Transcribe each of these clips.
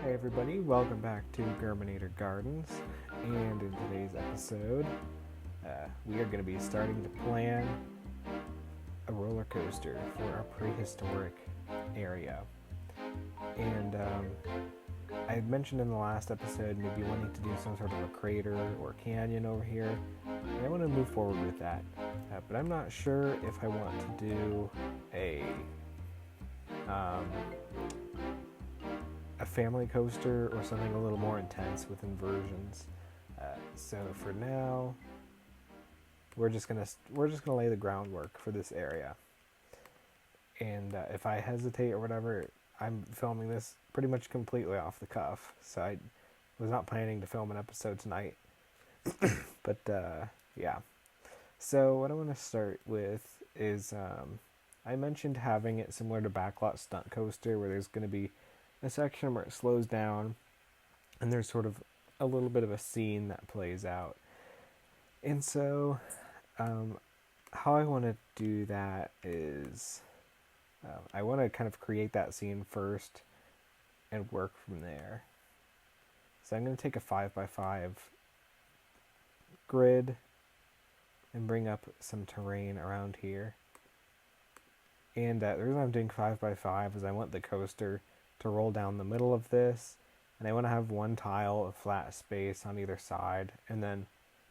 Hey everybody, welcome back to Germanator Gardens, and in today's episode, we are going to be starting to plan a roller coaster for our prehistoric area. And I had mentioned in the last episode maybe wanting to do some sort of a crater or canyon over here, and I want to move forward with that. But I'm not sure if I want to do um, a family coaster or something a little more intense with inversions. So for now, we're just gonna lay the groundwork for this area. And if I hesitate or whatever, I'm filming this pretty much completely off the cuff. So I was not planning to film an episode tonight. But yeah. So what I want to start with is I mentioned having it similar to Backlot Stunt Coaster, where there's going to be a section where it slows down and there's sort of a little bit of a scene that plays out. And so how I want to do that is I want to kind of create that scene first and work from there. So I'm going to take a 5x5 grid and bring up some terrain around here. And the reason I'm doing 5x5 is I want the coaster to roll down the middle of this, and I want to have one tile of flat space on either side, and then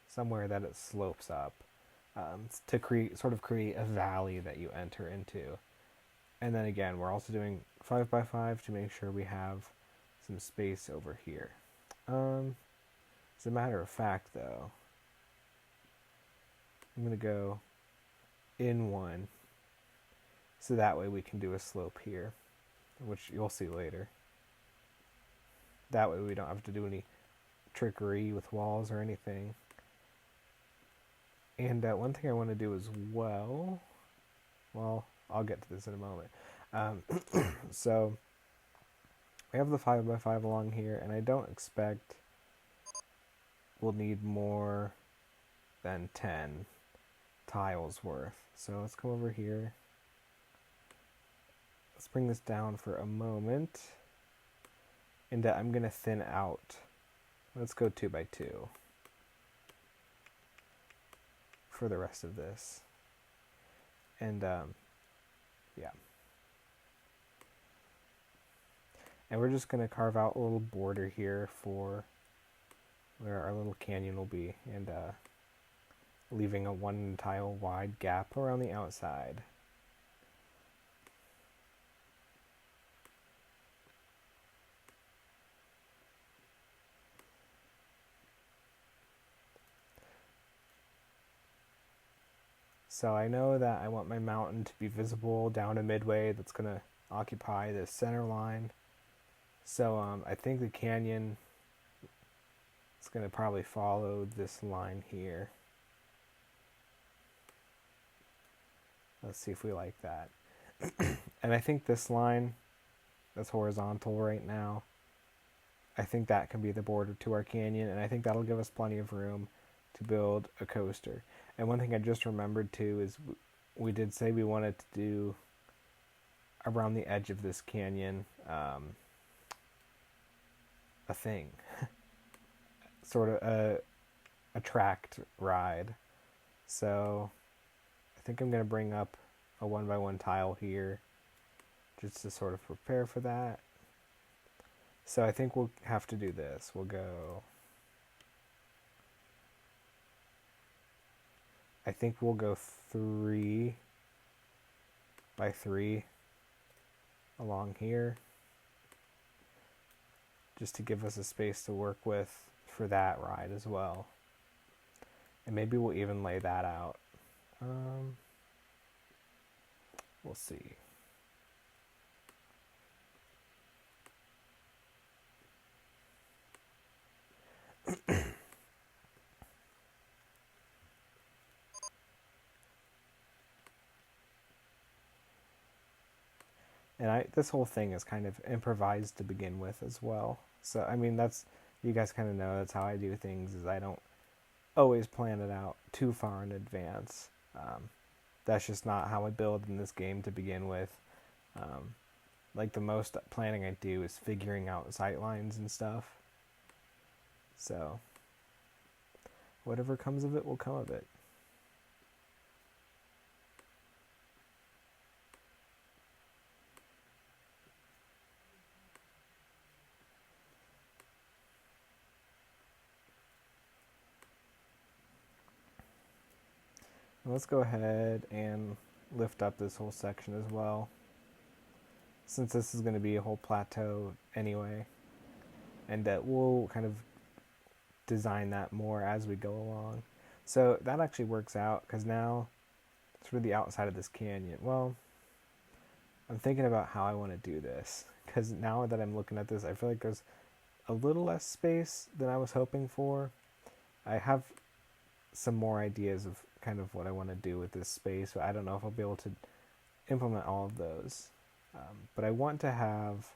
somewhere that it slopes up to create a valley that you enter into. And then again, we're also doing 5x5 to make sure we have some space over here. As a matter of fact, though, I'm going to go in one, so that way we can do a slope here, which you'll see later. That way we don't have to do any trickery with walls or anything. And one thing I want to do as well, I'll get to this in a moment. So we have the 5x5 along here, and I don't expect we'll need more than 10 tiles worth. So let's come over here. Let's bring this down for a moment. And I'm going to thin out. Let's go 2x2 for the rest of this. And yeah. And we're just going to carve out a little border here for where our little canyon will be, and leaving a 1 tile wide gap around the outside. So I know that I want my mountain to be visible down to midway. That's going to occupy the center line. So I think the canyon is going to probably follow this line here. Let's see if we like that. And I think this line that's horizontal right now, I think that can be the border to our canyon, and I think that'll give us plenty of room to build a coaster. And one thing I just remembered too is we did say we wanted to do around the edge of this canyon a thing. Sort of a tracked ride. So I think I'm going to bring up a 1x1 tile here just to sort of prepare for that. So I think we'll have to do this. We'll go... I think we'll go 3x3 along here, just to give us a space to work with for that ride as well. And maybe we'll even lay that out. We'll see. And this whole thing is kind of improvised to begin with as well. So, I mean, you guys kind of know that's how I do things, is I don't always plan it out too far in advance. That's just not how I build in this game to begin with. like the most planning I do is figuring out sight lines and stuff. So whatever comes of it will come of it. Let's go ahead and lift up this whole section as well, since this is going to be a whole plateau anyway, and we'll kind of design that more as we go along. So that actually works out, because now sort of the outside of this canyon, well, I'm thinking about how I want to do this, because now that I'm looking at this, I feel like there's a little less space than I was hoping for. I have some more ideas of kind of what I want to do with this space, but I don't know if I'll be able to implement all of those. But I want to have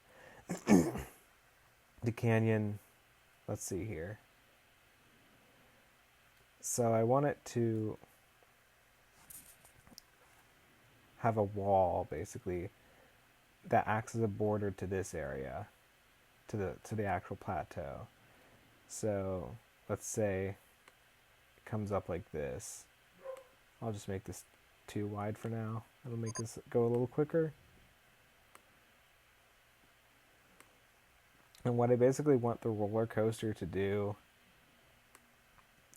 the canyon, let's see here. So I want it to have a wall, basically, that acts as a border to this area, to the actual plateau. So let's say it comes up like this. I'll just make this too wide for now. It'll make this go a little quicker. And what I basically want the roller coaster to do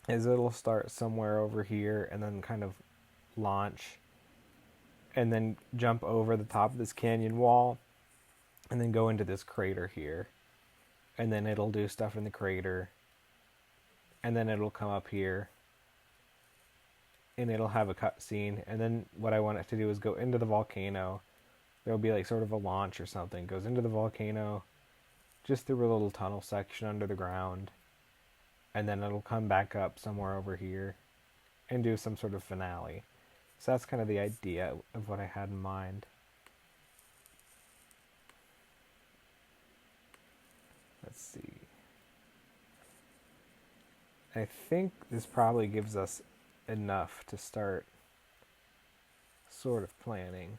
is it'll start somewhere over here and then kind of launch and then jump over the top of this canyon wall and then go into this crater here. And then it'll do stuff in the crater. And then it'll come up here. And it'll have a cutscene. And then what I want it to do is go into the volcano. There'll be like sort of a launch or something. Goes into the volcano, just through a little tunnel section under the ground. And then it'll come back up somewhere over here and do some sort of finale. So that's kind of the idea of what I had in mind. Let's see. I think this probably gives us enough to start sort of planning.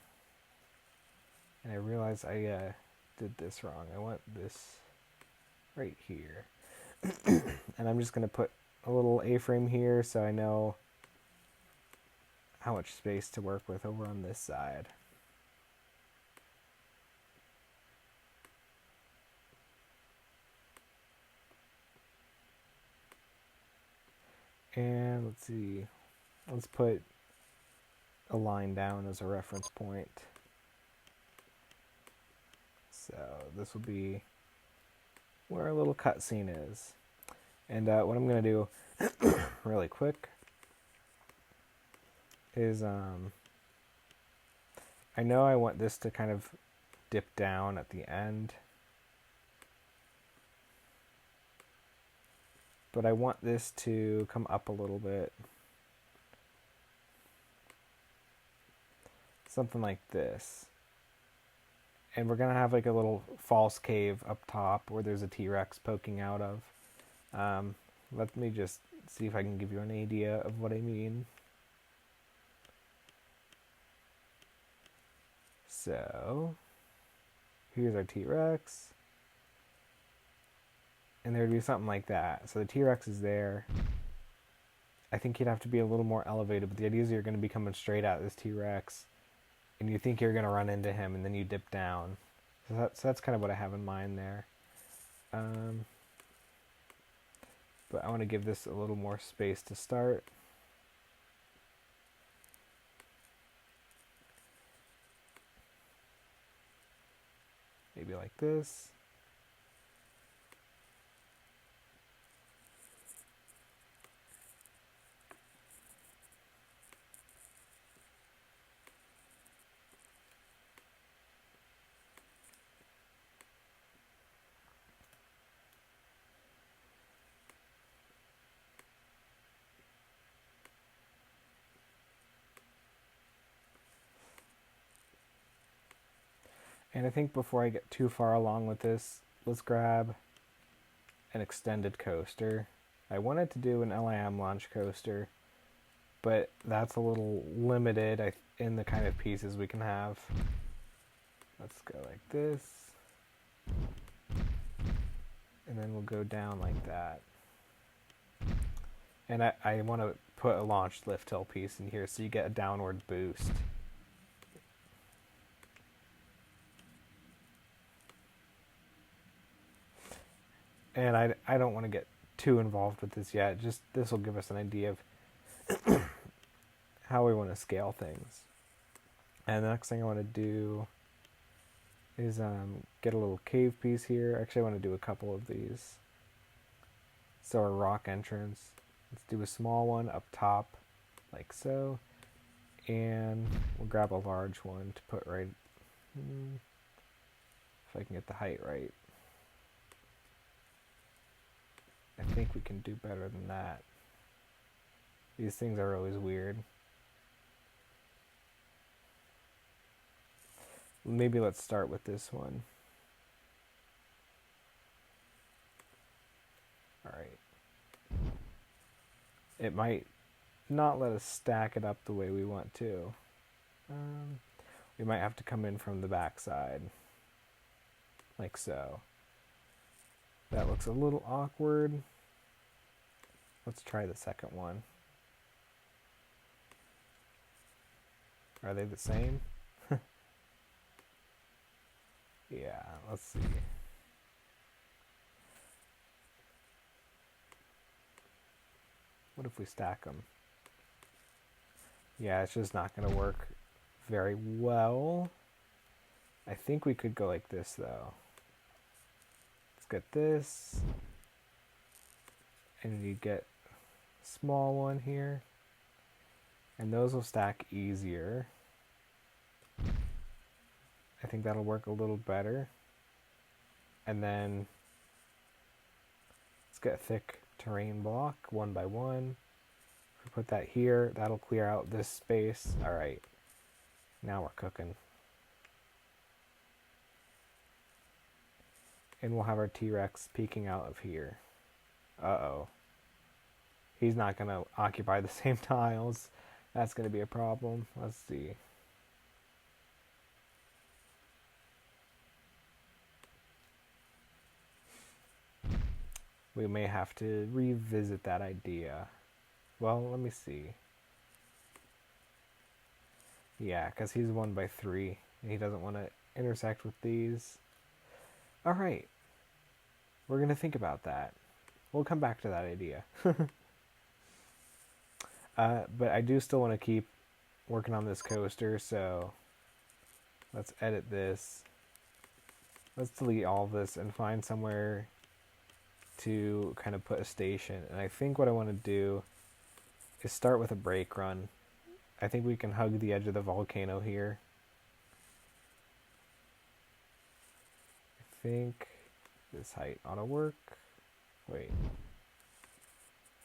And I realize I did this wrong. I want this right here. And I'm just going to put a little A-frame here so I know how much space to work with over on this side. And let's see, let's put a line down as a reference point. So this will be where our little cutscene is. And what I'm going to do really quick is I know I want this to kind of dip down at the end, but I want this to come up a little bit. Something like this. And we're going to have like a little false cave up top where there's a T-Rex poking out of. Let me just see if I can give you an idea of what I mean. So, here's our T-Rex. And there'd be something like that. So the T-Rex is there. I think you'd have to be a little more elevated, but the idea is you're going to be coming straight at this T-Rex, and you think you're going to run into him, and then you dip down. So that's kind of what I have in mind there. But I want to give this a little more space to start. Maybe like this. And I think before I get too far along with this, let's grab an extended coaster. I wanted to do an LIM launch coaster, but that's a little limited in the kind of pieces we can have. Let's go like this. And then we'll go down like that. And I want to put a launch lift hill piece in here so you get a downward boost. And I don't want to get too involved with this yet. Just this will give us an idea of how we want to scale things. And the next thing I want to do is get a little cave piece here. Actually, I want to do a couple of these. So our rock entrance. Let's do a small one up top, like so. And we'll grab a large one to put right, if I can get the height right. I think we can do better than that. These things are always weird. Maybe let's start with this one. Alright. It might not let us stack it up the way we want to. We might have to come in from the back side. Like so. That looks a little awkward. Let's try the second one. Are they the same? Yeah, let's see. What if we stack them? Yeah, it's just not going to work very well. I think we could go like this, though. Let's get this. And you get a small one here. And those will stack easier. I think that'll work a little better. And then let's get a thick terrain block, 1 by 1. If we put that here, that'll clear out this space. Alright, now we're cooking. And we'll have our T-Rex peeking out of here. Uh-oh. He's not going to occupy the same tiles. That's going to be a problem. Let's see. We may have to revisit that idea. Well, let me see. Yeah, because he's 1 by 3, and he doesn't want to intersect with these. Alright. We're going to think about that. We'll come back to that idea. But I do still want to keep working on this coaster, so let's edit this. Let's delete all of this and find somewhere to kind of put a station. And I think what I want to do is start with a brake run. I think we can hug the edge of the volcano here. I think this height ought to work. Wait.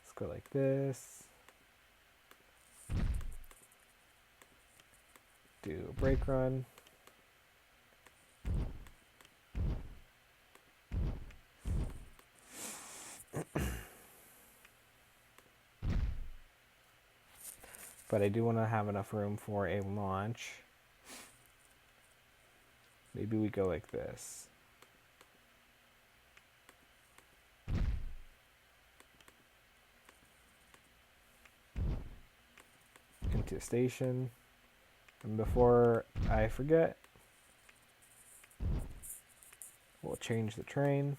Let's go like this. Do a brake run. But I do want to have enough room for a launch. Maybe we go like this. Into station. And before I forget, we'll change the train.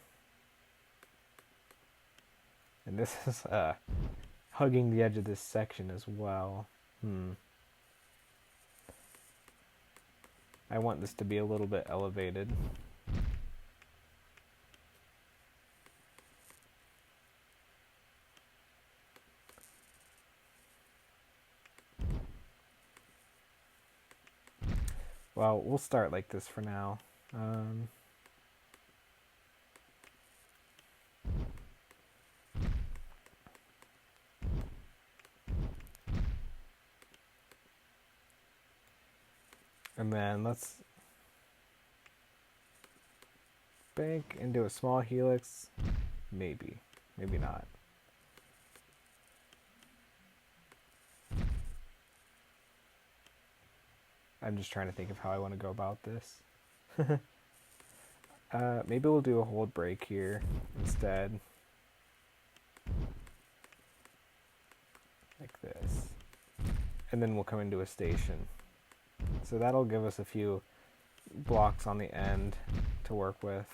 And this is hugging the edge of this section as well. I want this to be a little bit elevated. Well, we'll start like this for now. And then let's bank and do a small helix. Maybe. Maybe not. I'm just trying to think of how I want to go about this. Maybe we'll do a hold break here instead. Like this. And then we'll come into a station. So that'll give us a few blocks on the end to work with.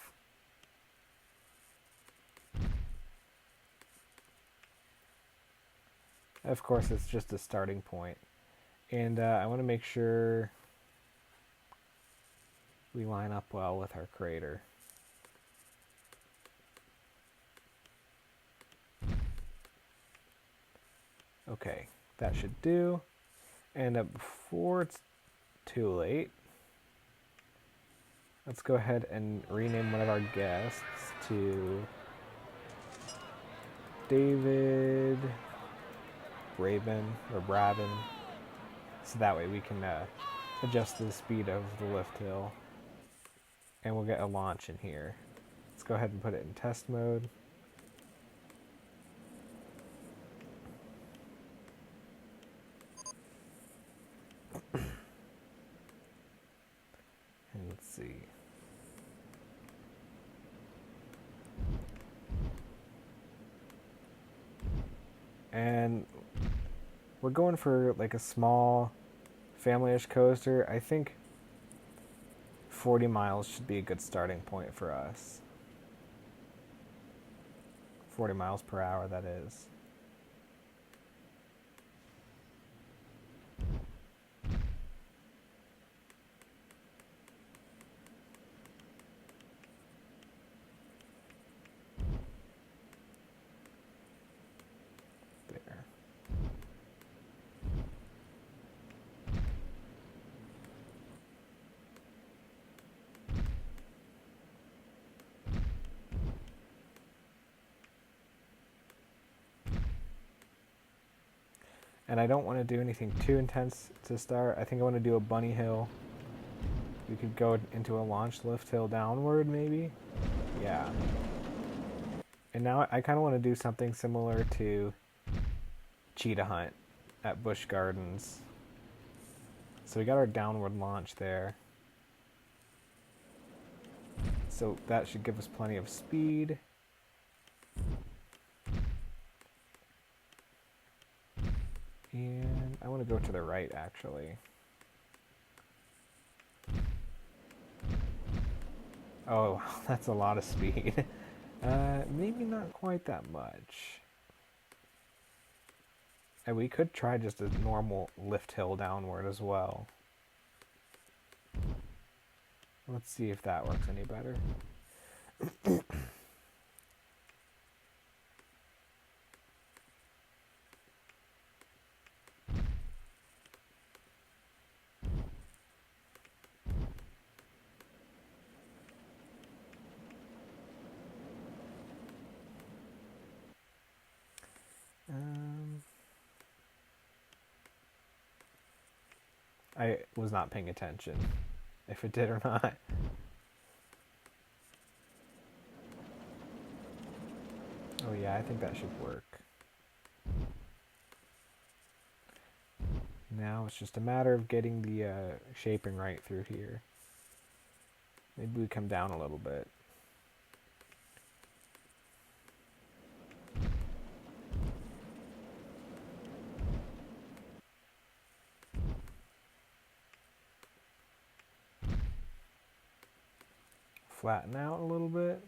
Of course, it's just a starting point. And I want to make sure we line up well with our crater. Okay, that should do. And before it's too late, let's go ahead and rename one of our guests to David Raven or Braven, so that way we can adjust the speed of the lift hill, and we'll get a launch in here. Let's go ahead and put it in test mode. And let's see. And we're going for like a small family-ish coaster. I think 40 miles should be a good starting point for us. 40 miles per hour, that is. And I don't want to do anything too intense to start. I think I want to do a bunny hill. We could go into a launch lift hill downward, maybe? Yeah. And now I kind of want to do something similar to Cheetah Hunt at Busch Gardens. So we got our downward launch there. So that should give us plenty of speed. And I want to go to the right, actually. Oh, that's a lot of speed. Maybe not quite that much. And we could try just a normal lift hill downward as well. Let's see if that works any better. I was not paying attention if it did or not. Oh yeah, I think that should work. Now it's just a matter of getting the shaping right through here. Maybe we come down a little bit. Flatten out a little bit.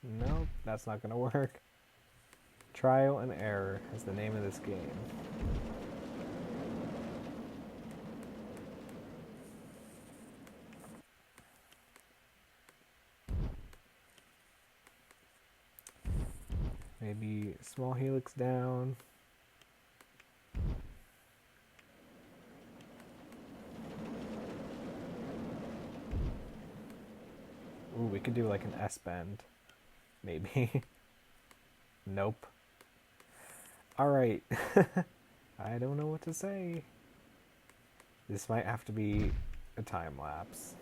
Nope, that's not gonna work. Trial and error is the name of this game. Maybe small helix down. Ooh, we could do like an S-bend. Maybe. Nope. Alright. I don't know what to say. This might have to be a time lapse.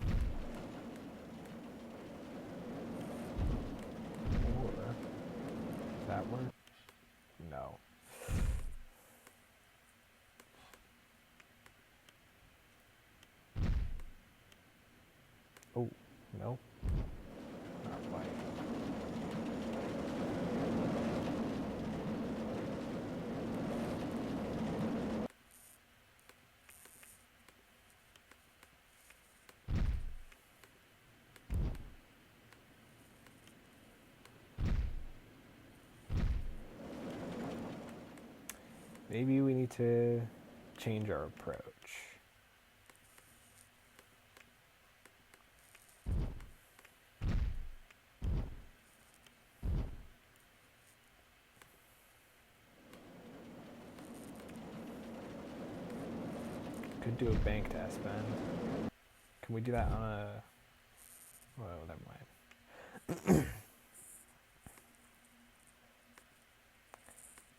Or, does that work? No. Oh, Nope. Not quite. Maybe we need to change our approach. Could do a banked S-bend. Can we do that on a... Oh, never mind.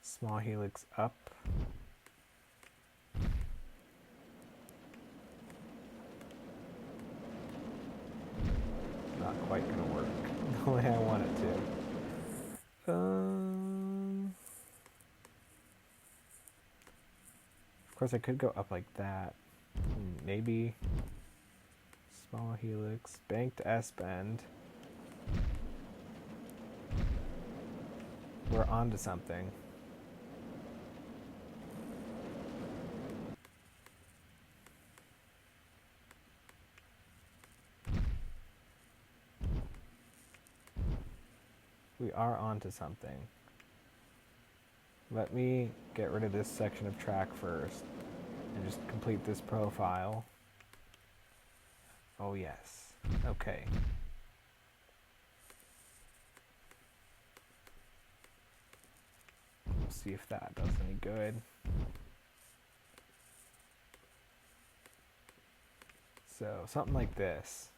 Small helix up. Not quite gonna work the way I want it to. Of course I could go up like that. Maybe small helix, banked S-bend. We're onto something. We are onto something. Let me get rid of this section of track first and just complete this profile. Oh yes. Okay. We'll see if that does any good. So something like this.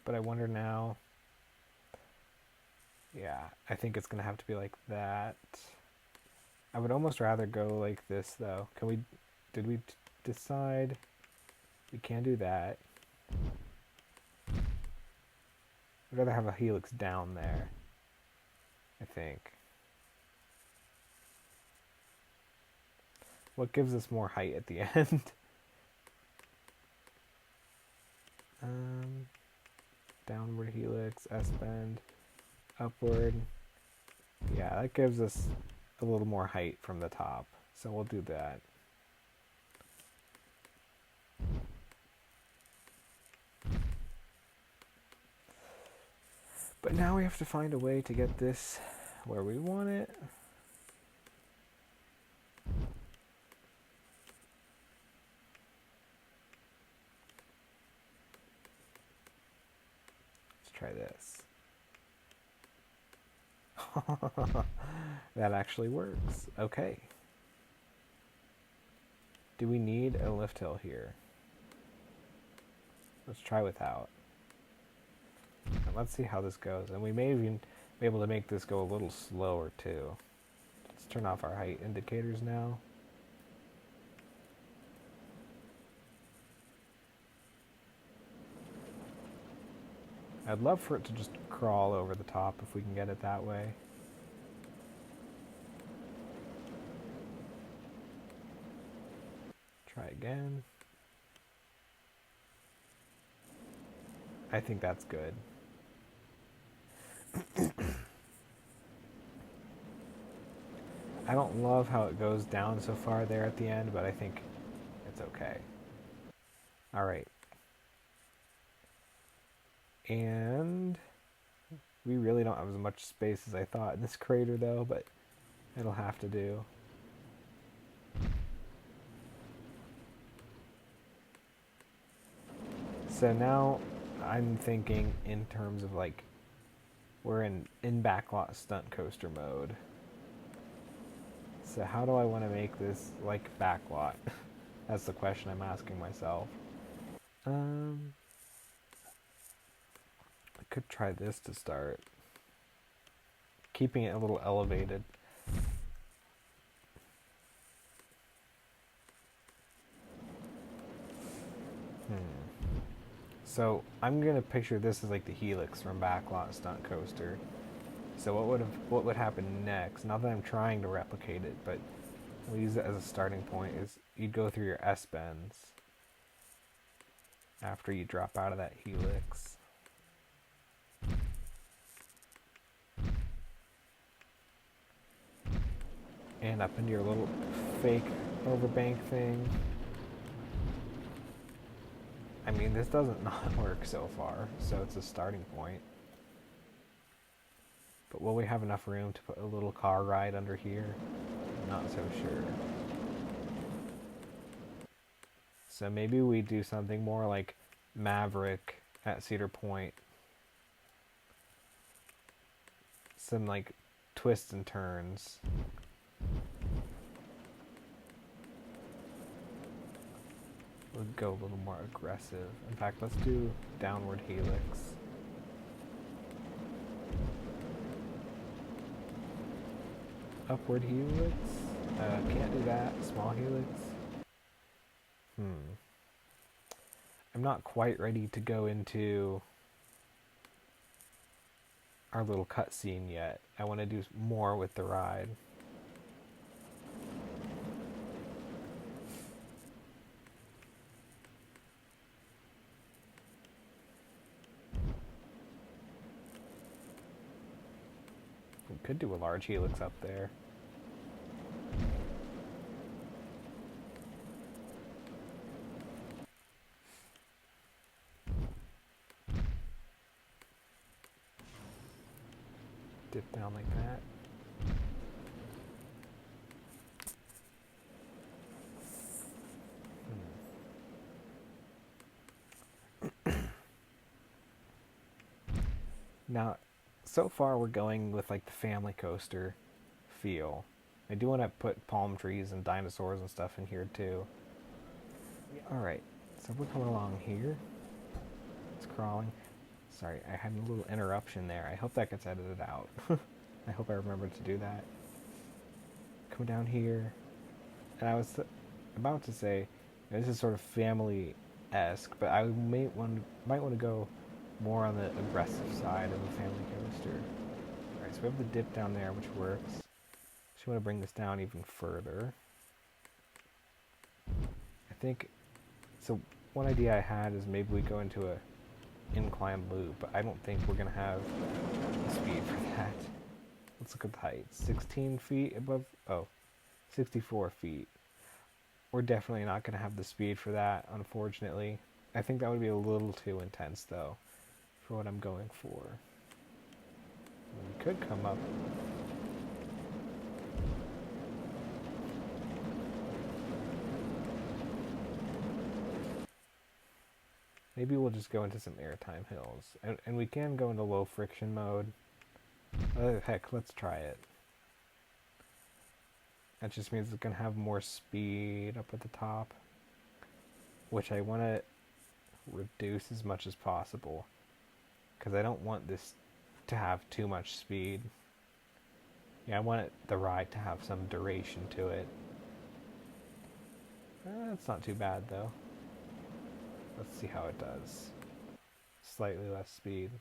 But I wonder now, yeah, I think it's gonna have to be like that. I would almost rather go like this though. Did we decide? We can't do that. I'd rather have a helix down there, I think. What gives us more height at the end? Downward helix, S-bend, upward. Yeah, that gives us a little more height from the top. So we'll do that. But now we have to find a way to get this where we want it. Try this. That actually works. Okay. Do we need a lift hill here? Let's try without. And let's see how this goes. And we may even be able to make this go a little slower too. Let's turn off our height indicators now. I'd love for it to just crawl over the top if we can get it that way. Try again. I think that's good. I don't love how it goes down so far there at the end, but I think it's okay. All right. And we really don't have as much space as I thought in this crater though, but it'll have to do. So now I'm thinking in terms of like, we're in backlot stunt coaster mode. So how do I want to make this like backlot? That's the question I'm asking myself. I could try this to start. Keeping it a little elevated. So I'm gonna picture this as like the helix from Backlot Stunt Coaster. So what would happen next? Not that I'm trying to replicate it, but we'll use it as a starting point, is you'd go through your S-bends after you drop out of that helix. And up into your little fake overbank thing. I mean, this doesn't not work so far, so it's a starting point. But will we have enough room to put a little car ride under here? Not so sure. So maybe we do something more like Maverick at Cedar Point. Some like twists and turns. We'll go a little more aggressive. In fact, let's do downward helix. Upward helix? Can't do that. Small helix? I'm not quite ready to go into our little cutscene yet. I want to do more with the ride. We could do a large helix up there. Dip down like that. Now, so far we're going with like the family coaster feel. I do want to put palm trees and dinosaurs and stuff in here too. Alright, so we're coming along here. It's crawling. Sorry, I had a little interruption there. I hope that gets edited out. I hope I remember to do that. Come down here. And I was about to say, this is sort of family-esque, but I might want to go more on the aggressive side of a family coaster. Alright, so we have the dip down there, which works. Just want to bring this down even further. I think, so one idea I had is maybe we go into a incline loop, but I don't think we're going to have the speed for that. Let's look at the height. 16 feet above, 64 feet. We're definitely not going to have the speed for that, unfortunately. I think that would be a little too intense, though, for what I'm going for. We could come up. Maybe we'll just go into some airtime hills. And we can go into low friction mode. Heck, let's try it. That just means it's going to have more speed up at the top, which I want to reduce as much as possible, because I don't want this to have too much speed. Yeah, I want the ride to have some duration to it. That's not too bad, though. Let's see how it does. Slightly less speed.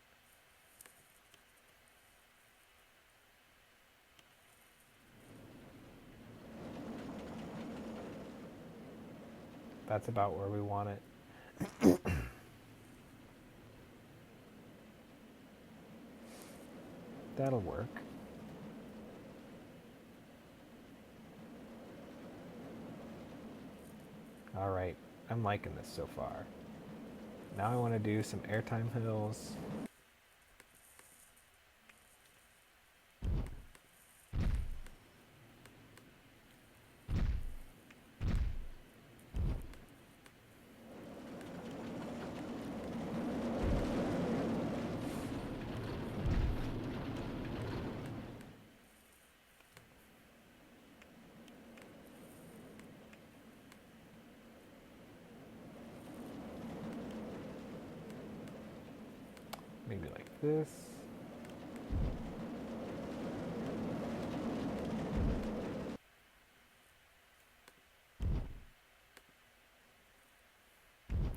That's about where we want it. That'll work. Alright, I'm liking this so far. Now I want to do some airtime hills. Maybe like this.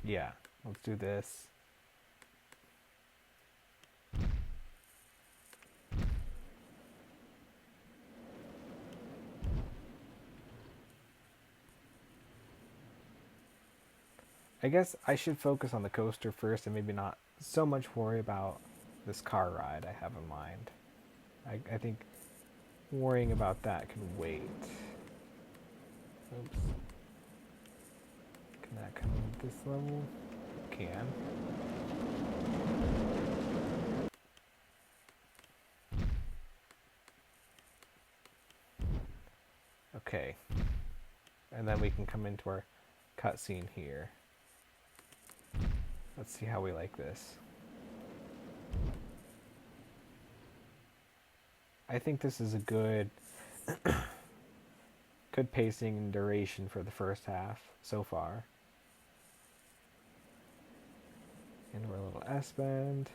Yeah, let's do this. I guess I should focus on the coaster first and maybe not so much worry about this car ride I have in mind. I think worrying about that can wait. Oops. Can that come at this level? It can. Okay. And then we can come into our cutscene here. Let's see how we like this. I think this is a good good pacing and duration for the first half so far. And we're a little S-bend.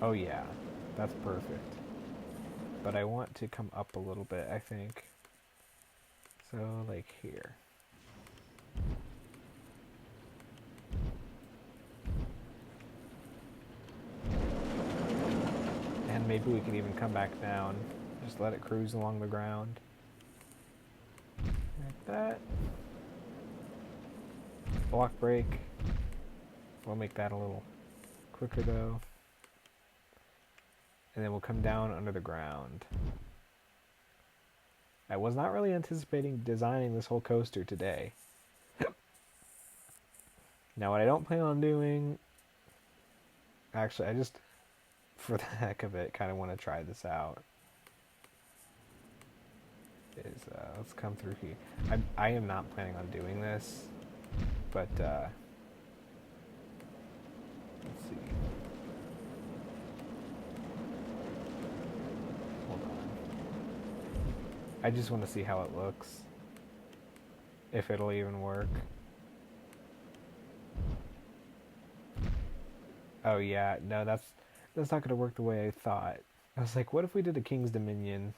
Oh yeah, that's perfect. But I want to come up a little bit, I think. So, like here. And maybe we can even come back down. Just let it cruise along the ground. Like that. Block break. We'll make that a little quicker though. And then we'll come down under the ground. I was not really anticipating designing this whole coaster today. Now what I don't plan on doing... Actually, I just, for the heck of it, kind of want to try this out. Let's come through here. I am not planning on doing this, but let's see. Hold on. I just want to see how it looks. If it'll even work. Oh yeah, no, that's not going to work the way I thought. I was like, what if we did a King's Dominion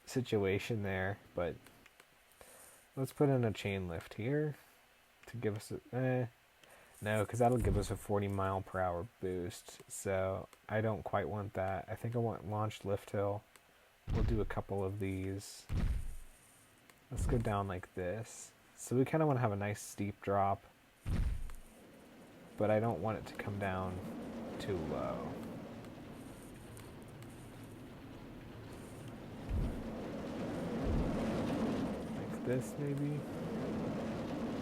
situation there? But let's put in a chain lift here to give us a... no, because that'll give us a 40-mile-per-hour boost. So I don't quite want that. I think I want launched lift hill. We'll do a couple of these. Let's go down like this. So we kind of want to have a nice steep drop. But I don't want it to come down too low. Like this, maybe?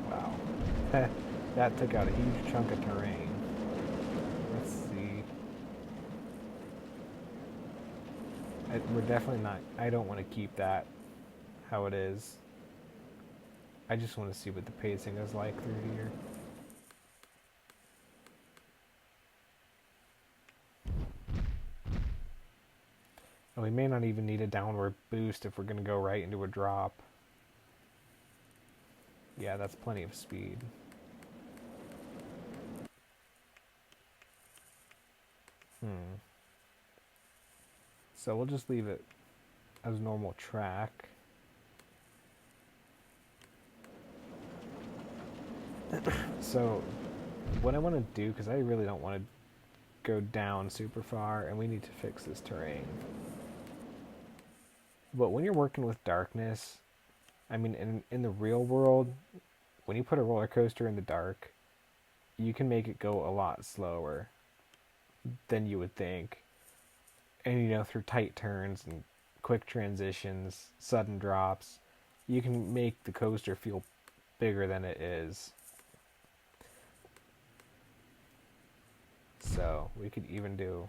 Wow. That took out a huge chunk of terrain. Let's see. We're definitely not... I don't want to keep that how it is. I just want to see what the pacing is like through here. And we may not even need a downward boost if we're going to go right into a drop. Yeah, that's plenty of speed. So we'll just leave it as normal track. So what I want to do, because I really don't want to go down super far, and we need to fix this terrain. But when you're working with darkness, I mean, in the real world, when you put a roller coaster in the dark, you can make it go a lot slower than you would think. And, you know, through tight turns and quick transitions, sudden drops, you can make the coaster feel bigger than it is. So we could even do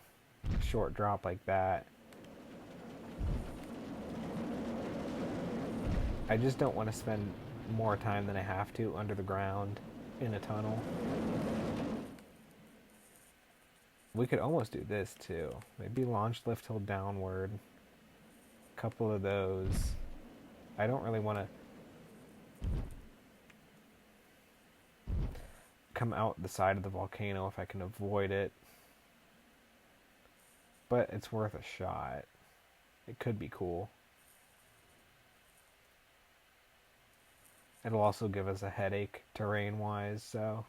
a short drop like that. I just don't want to spend more time than I have to under the ground in a tunnel. We could almost do this too. Maybe launch lift hill downward. A couple of those. I don't really want to come out the side of the volcano if I can avoid it. But it's worth a shot. It could be cool. It'll also give us a headache terrain-wise, so...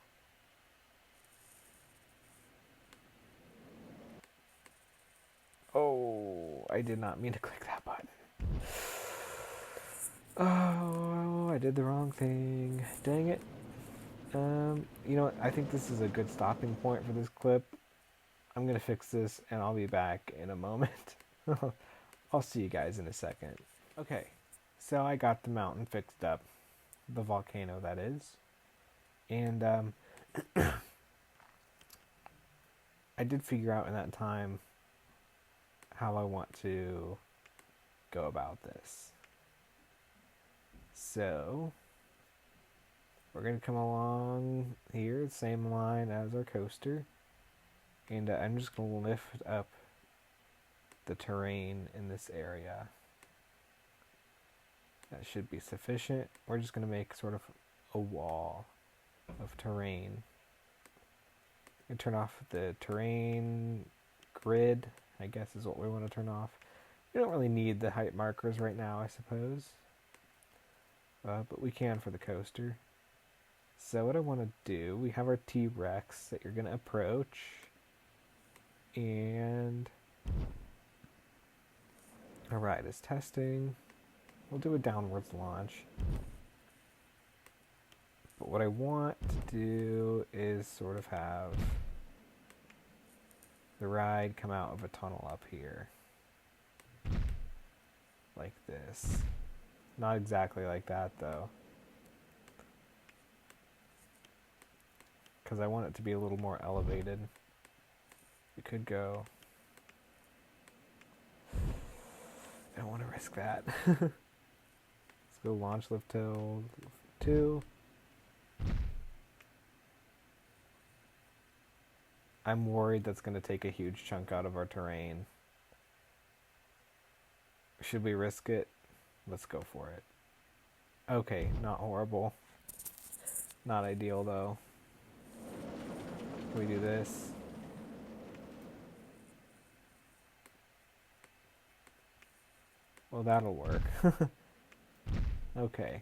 I did not mean to click that button. Oh, I did the wrong thing. Dang it. You know what? I think this is a good stopping point for this clip. I'm gonna fix this and I'll be back in a moment. I'll see you guys in a second. Okay, so I got the mountain fixed up. The volcano, that is. And, I did figure out in that time how I want to go about this. So, we're going to come along here, same line as our coaster. And I'm just going to lift up the terrain in this area. That should be sufficient. We're just going to make sort of a wall of terrain. And turn off the terrain grid, I guess is what we want to turn off. We don't really need the height markers right now, I suppose. But we can for the coaster. So what I want to do, we have our T-Rex that you're going to approach. And alright, it's testing. We'll do a downwards launch. But what I want to do is sort of have the ride come out of a tunnel up here. Like this. Not exactly like that though. Because I want it to be a little more elevated. It could go. I don't want to risk that. Let's go launch lift till 2. I'm worried that's going to take a huge chunk out of our terrain. Should we risk it? Let's go for it. Okay, not horrible. Not ideal though. Can we do this? Well, that'll work. Okay.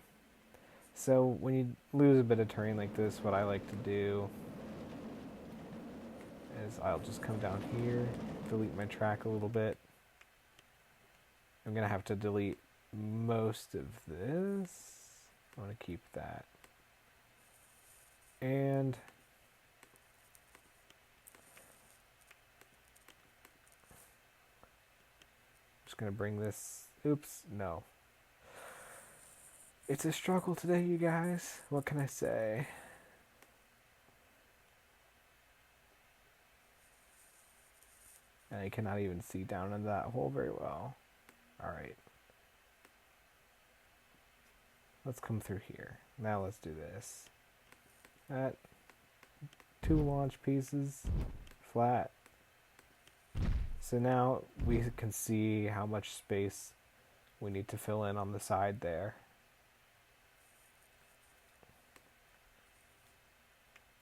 So when you lose a bit of terrain like this, what I like to do is I'll just come down here, delete my track a little bit. I'm going to have to delete most of this. I want to keep that. And I'm just going to bring this, oops, no. It's a struggle today, you guys. What can I say? And I cannot even see down in that hole very well. Alright. Let's come through here. Now let's do this. That 2 launch pieces, flat. So now we can see how much space we need to fill in on the side there.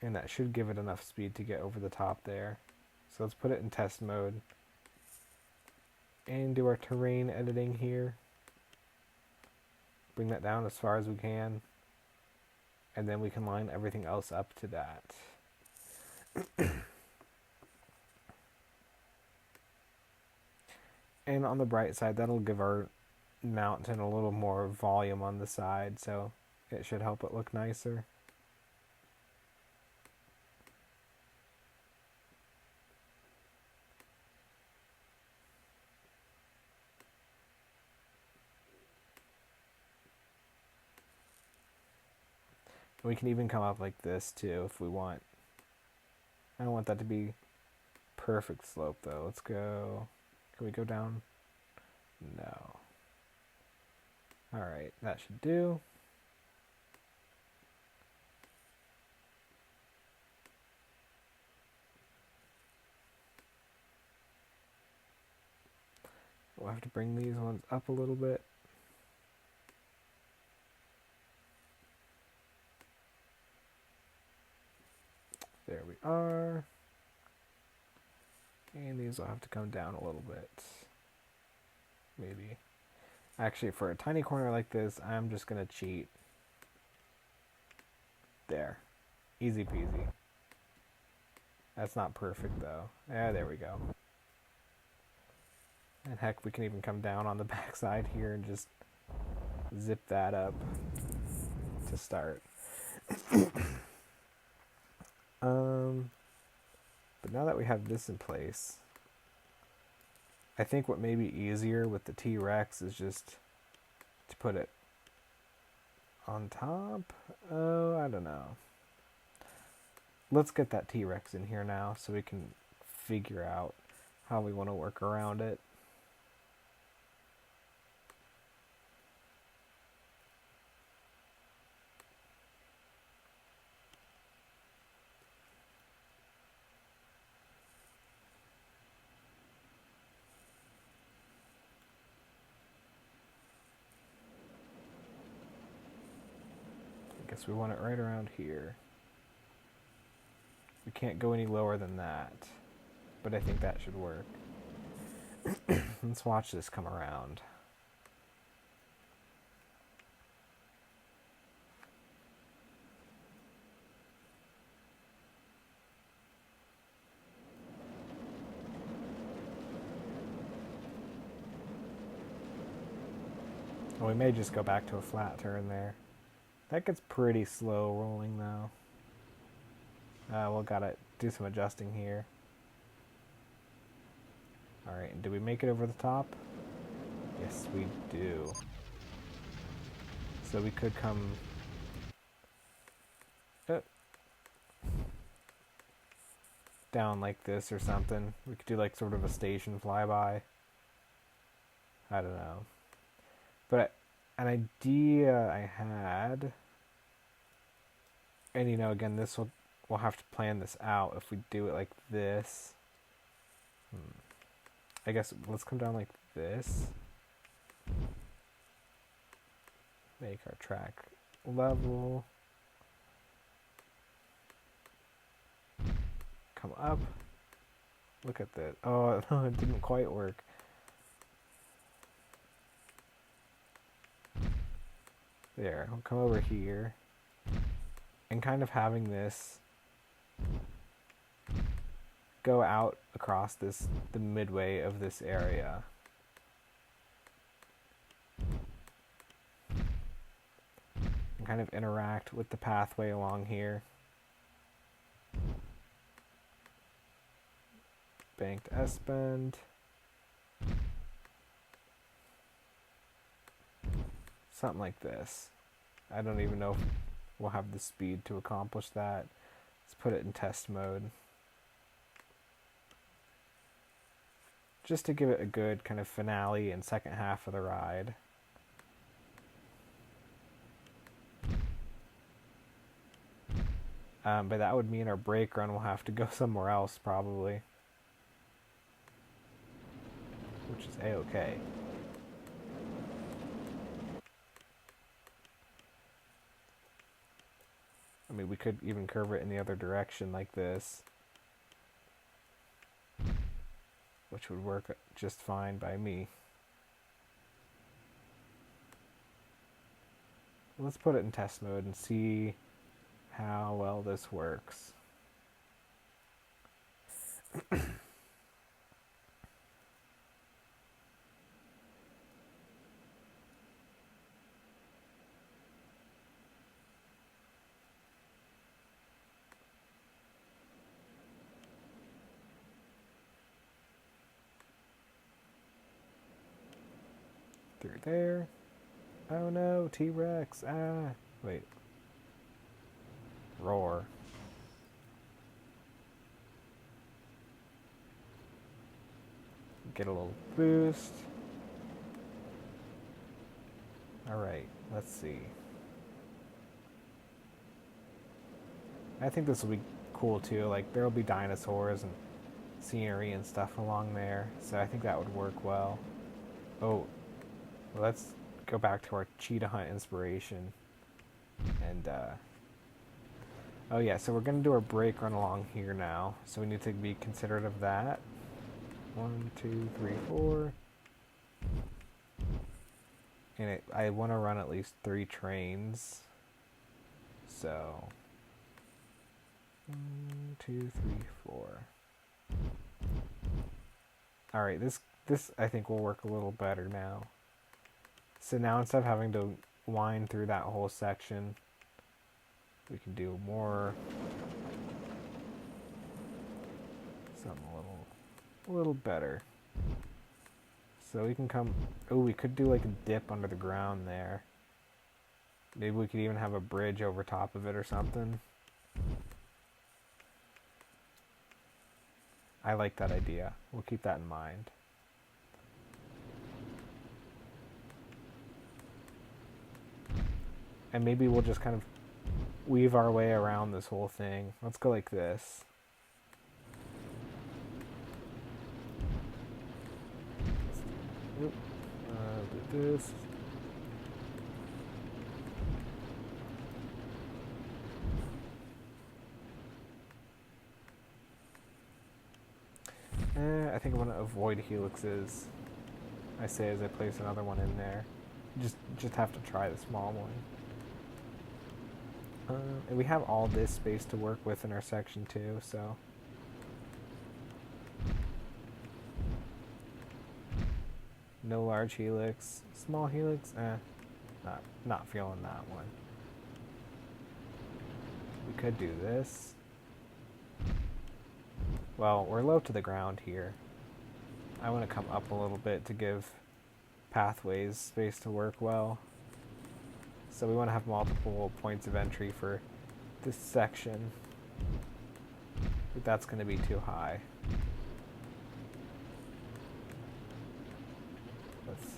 And that should give it enough speed to get over the top there. So let's put it in test mode. And do our terrain editing here. Bring that down as far as we can. And then we can line everything else up to that. And on the bright side, that'll give our mountain a little more volume on the side, so it should help it look nicer. We can even come up like this too if we want. I don't want that to be perfect slope though. Let's go. Can we go down? No. Alright, that should do. We'll have to bring these ones up a little bit. There we are. And these will have to come down a little bit. Maybe. Actually, for a tiny corner like this, I'm just going to cheat. There. Easy peasy. That's not perfect, though. Yeah, there we go. And heck, we can even come down on the backside here and just zip that up to start. But now that we have this in place, I think what may be easier with the T-Rex is just to put it on top. Oh, I don't know. Let's get that T-Rex in here now so we can figure out how we want to work around it. I guess we want it right around here. We can't go any lower than that, but I think that should work. Let's watch this come around. Well, we may just go back to a flat turn there. That gets pretty slow rolling though. We'll gotta do some adjusting here. Alright, and did we make it over the top? Yes, we do. So we could come... down like this or something. We could do like sort of a station flyby. I don't know. But an idea I had... And you know, again, we'll have to plan this out if we do it like this. I guess let's come down like this. Make our track level. Come up. Look at that. Oh, no, it didn't quite work. There, we'll come over here. And kind of having this go out across the midway of this area. And kind of interact with the pathway along here. Banked S-bend. Something like this. I don't even know if we'll have the speed to accomplish that. Let's put it in test mode. Just to give it a good kind of finale and second half of the ride. But that would mean our brake run will have to go somewhere else probably. Which is A-okay. I mean, we could even curve it in the other direction like this, which would work just fine by me. Let's put it in test mode and see how well this works. Through there. Oh no, T-Rex. Ah, wait. Roar. Get a little boost. Alright, let's see. I think this will be cool too. Like, there will be dinosaurs and scenery and stuff along there. So I think that would work well. Oh. Well, let's go back to our cheetah hunt inspiration. And, oh yeah, so we're going to do our brake run along here now. So we need to be considerate of that. 1, 2, 3, 4. And I want to run at least 3 trains. So, 1, 2, 3, 4. Alright, this This, I think, will work a little better now. So now instead of having to wind through that whole section, we can do more, something a little better. So we can come, oh, we could do like a dip under the ground there. Maybe we could even have a bridge over top of it or something. I like that idea. We'll keep that in mind. And maybe we'll just kind of weave our way around this whole thing. Let's go like this. Oop. Do this. I think I'm going to avoid helixes, I say as I place another one in there. Just have to try the small one. And we have all this space to work with in our section too, so. No large helix. Small helix, not feeling that one. We could do this. Well, we're low to the ground here. I want to come up a little bit to give pathways space to work well. So we want to have multiple points of entry for this section. But that's going to be too high. Let's see.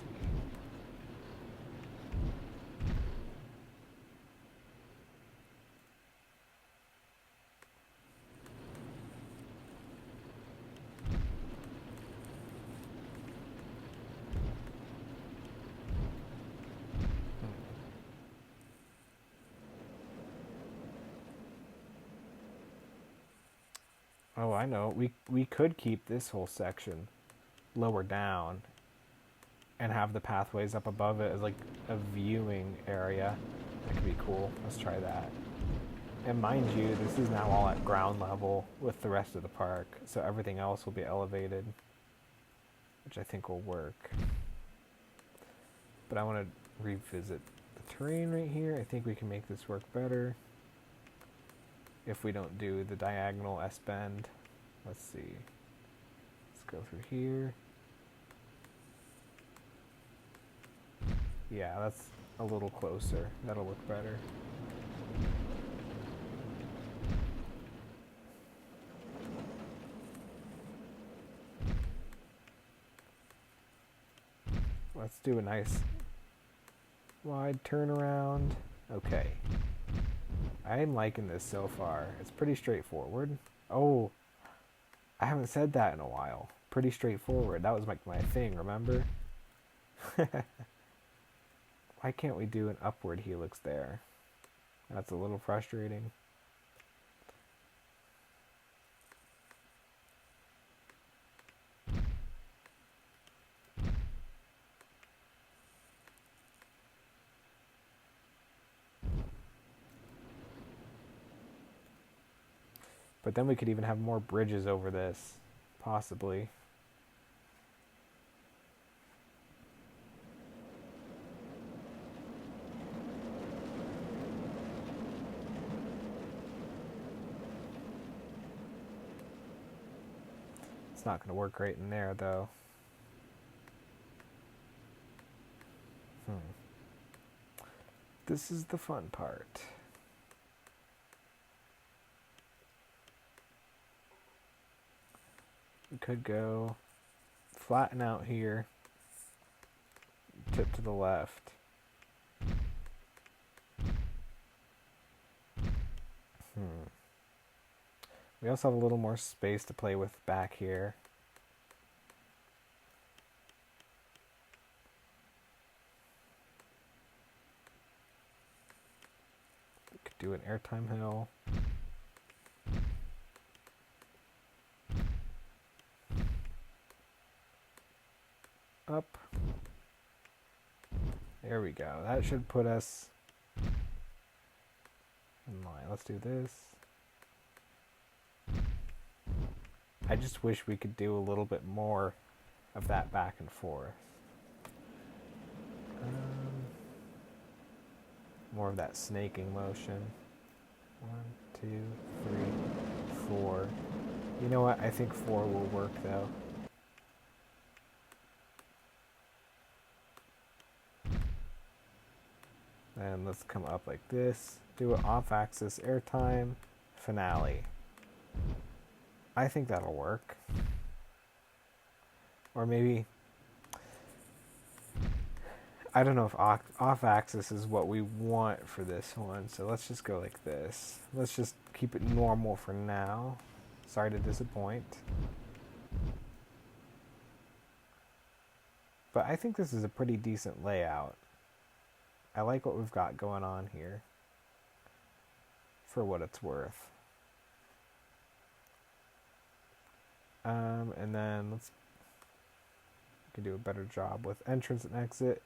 Oh, I know. We could keep this whole section lower down and have the pathways up above it as like a viewing area. That could be cool. Let's try that. And mind you, this is now all at ground level with the rest of the park, so everything else will be elevated, which I think will work. But I want to revisit the terrain right here. I think we can make this work better if we don't do the diagonal S-bend. Let's see. Let's go through here. Yeah, that's a little closer. That'll look better. Let's do a nice wide turnaround. Okay. I'm liking this so far. It's pretty straightforward. Oh, I haven't said that in a while. Pretty straightforward. That was like my thing, remember? Why can't we do an upward helix there? That's a little frustrating. But then we could even have more bridges over this, possibly. It's not going to work right in there, though. This is the fun part. We could go flatten out here, tip to the left. We also have a little more space to play with back here. We could do an airtime hill. Up. There we go. That should put us in line. Let's do this. I just wish we could do a little bit more of that back and forth. More of that snaking motion. 1, 2, 3, 4. You know what? I think 4 will work though. And let's come up like this. Do it off-axis airtime finale. I think that'll work. Or maybe, I don't know if off-axis is what we want for this one, so let's just go like this. Let's just keep it normal for now. Sorry to disappoint. But I think this is a pretty decent layout. I like what we've got going on here, for what it's worth. And then we can do a better job with entrance and exit.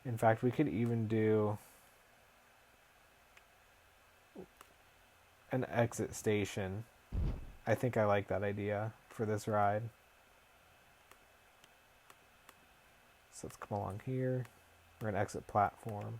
In fact, we could even do an exit station. I think I like that idea for this ride. So let's come along here. We're an exit platform.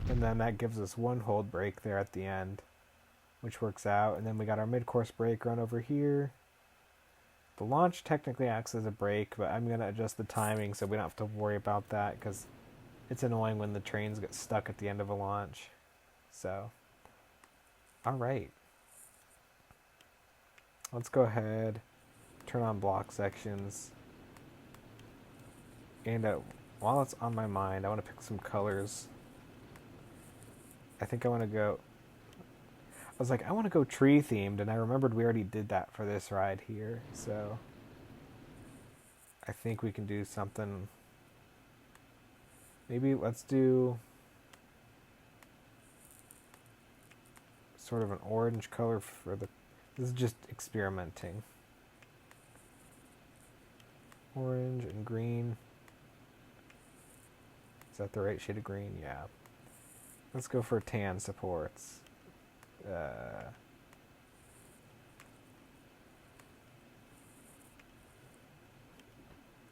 And then that gives us one hold break there at the end, which works out. And then we got our mid-course brake run over here. The launch technically acts as a brake, but I'm going to adjust the timing so we don't have to worry about that, because it's annoying when the trains get stuck at the end of a launch. So, alright. Let's go ahead, turn on block sections. And while it's on my mind, I want to pick some colors. I think I want to go... I was like, I want to go tree themed, and I remembered we already did that for this ride here, so I think we can do something. Maybe let's do sort of an orange color for the... This is just experimenting. Orange and green. Is that the right shade of green? Yeah. Let's go for tan supports.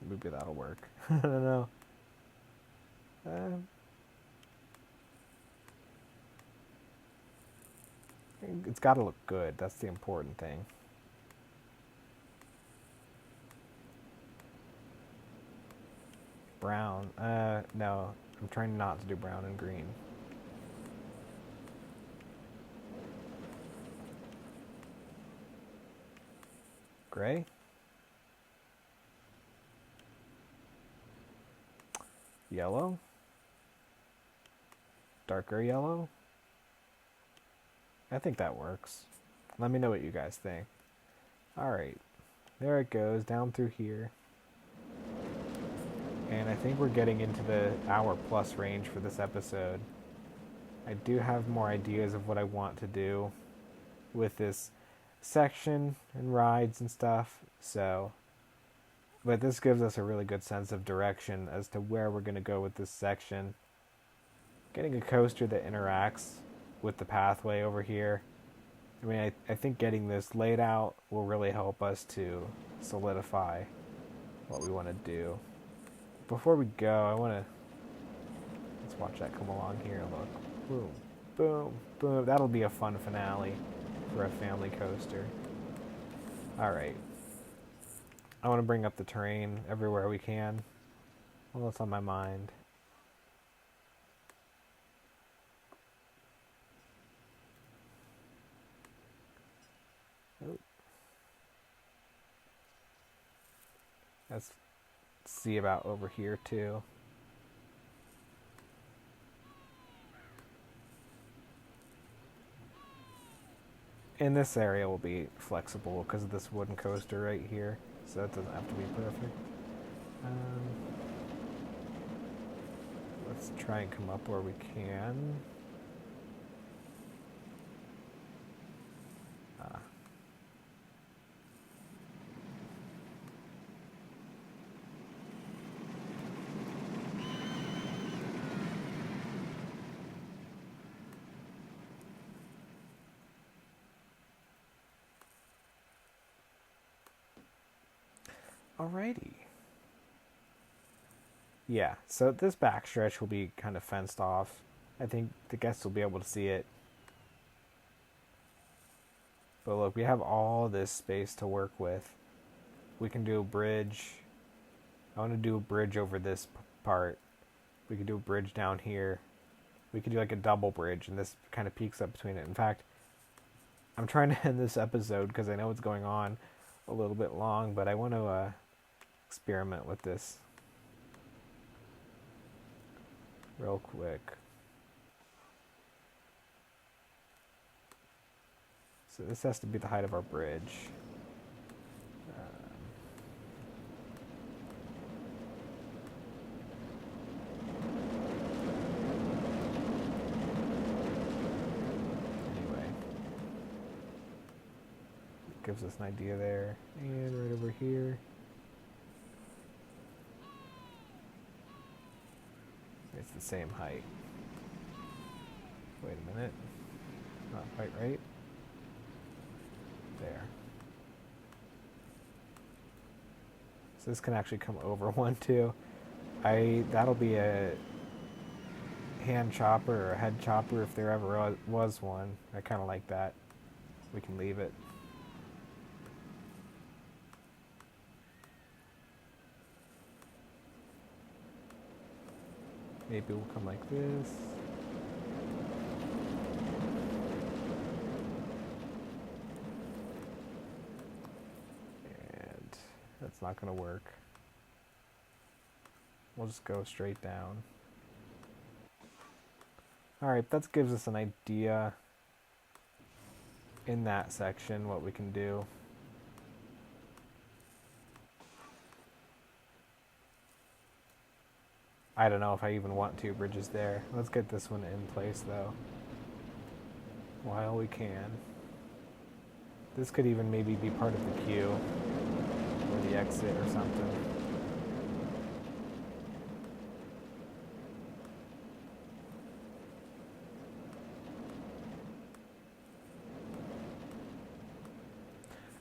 Maybe that'll work. I don't know. It's got to look good. That's the important thing. Brown. No. I'm trying not to do brown and green. Gray? Yellow? Darker yellow? I think that works. Let me know what you guys think. Alright. There it goes, down through here. And I think we're getting into the hour-plus range for this episode. I do have more ideas of what I want to do with this section and rides and stuff, but this gives us a really good sense of direction as to where we're going to go with this section. Getting a coaster that interacts with the pathway over here, I mean, I think getting this laid out will really help us to solidify what we want to do. Before we go, let's watch that come along here. Look, boom, boom, boom. That'll be a fun finale for a family coaster. Alright. I want to bring up the terrain everywhere we can. Well, it's on my mind. Oh. Let's see about over here too. And this area will be flexible because of this wooden coaster right here, so that doesn't have to be perfect. Let's try and come up where we can. Alrighty. Yeah, so this backstretch will be kind of fenced off. I think the guests will be able to see it. But look, we have all this space to work with. We can do a bridge. I want to do a bridge over this part. We could do a bridge down here. We could do like a double bridge, and this kind of peaks up between it. In fact, I'm trying to end this episode because I know it's going on a little bit long, but I want to experiment with this real quick. So this has to be the height of our bridge. Anyway. Gives us an idea there. And right over here. It's the same height. Wait a minute. Not quite right. There. So this can actually come over one too. That'll be a hand chopper or a head chopper if there ever was one. I kind of like that. We can leave it. Maybe we'll come like this. And that's not going to work. We'll just go straight down. Alright, that gives us an idea in that section what we can do. I don't know if I even want two bridges there. Let's get this one in place though, while we can. This could even maybe be part of the queue or the exit or something.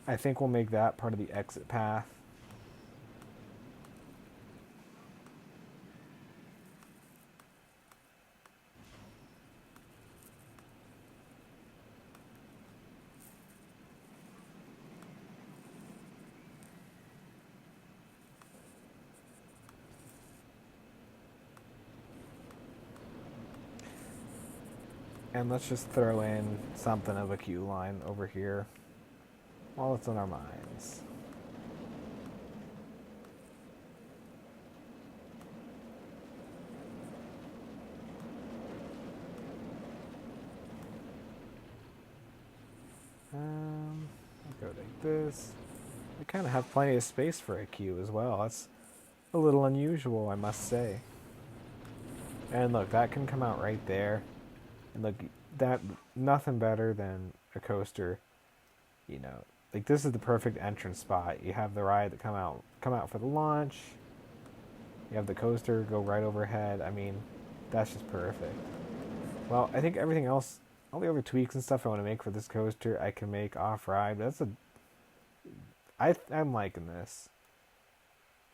I think we'll make that part of the exit path. And let's just throw in something of a queue line over here while it's on our minds. I'll go like this. We kind of have plenty of space for a queue as well. That's a little unusual, I must say. And look, that can come out right there. And look, that nothing better than a coaster, you know. Like this is the perfect entrance spot. You have the ride that come out for the launch. You have the coaster go right overhead. I mean, that's just perfect. Well, I think everything else, all the other tweaks and stuff I want to make for this coaster, I can make off-ride. I'm liking this.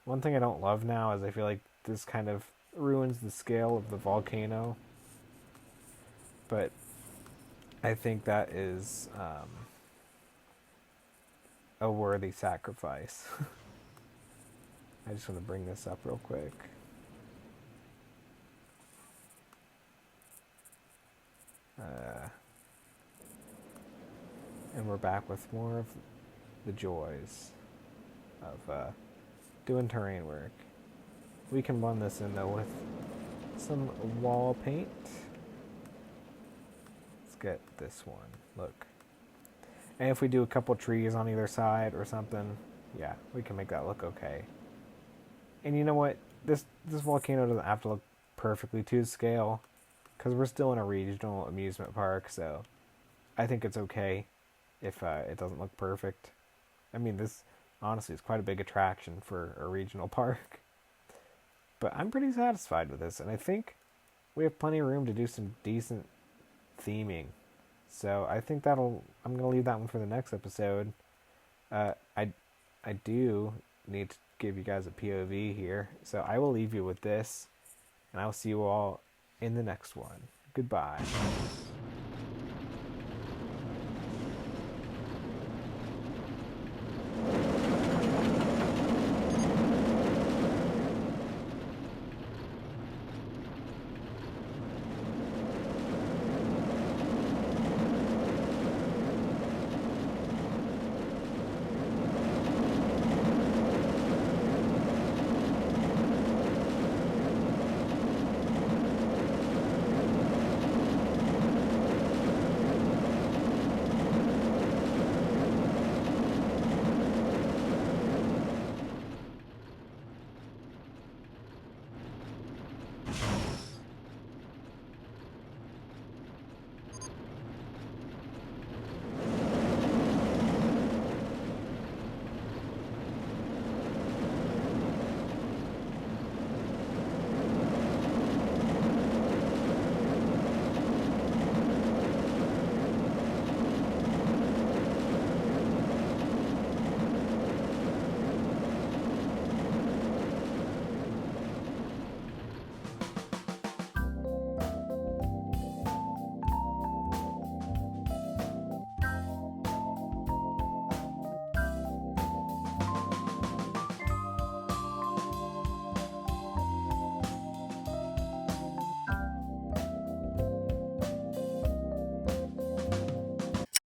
One thing I don't love now is I feel like this kind of ruins the scale of the volcano. But I think that is a worthy sacrifice. I just want to bring this up real quick. And we're back with more of the joys of doing terrain work. We can blend this in though with some wall paint. Let's get this one. Look. And if we do a couple trees on either side or something, yeah, we can make that look okay. And you know what? This volcano doesn't have to look perfectly to scale because we're still in a regional amusement park, so I think it's okay if it doesn't look perfect. I mean, this honestly is quite a big attraction for a regional park. But I'm pretty satisfied with this, and I think we have plenty of room to do some decent theming. So I think I'm going to leave that one for the next episode. I do need give you guys a POV here. So I will leave you with this, and I will see you all in the next one. Goodbye.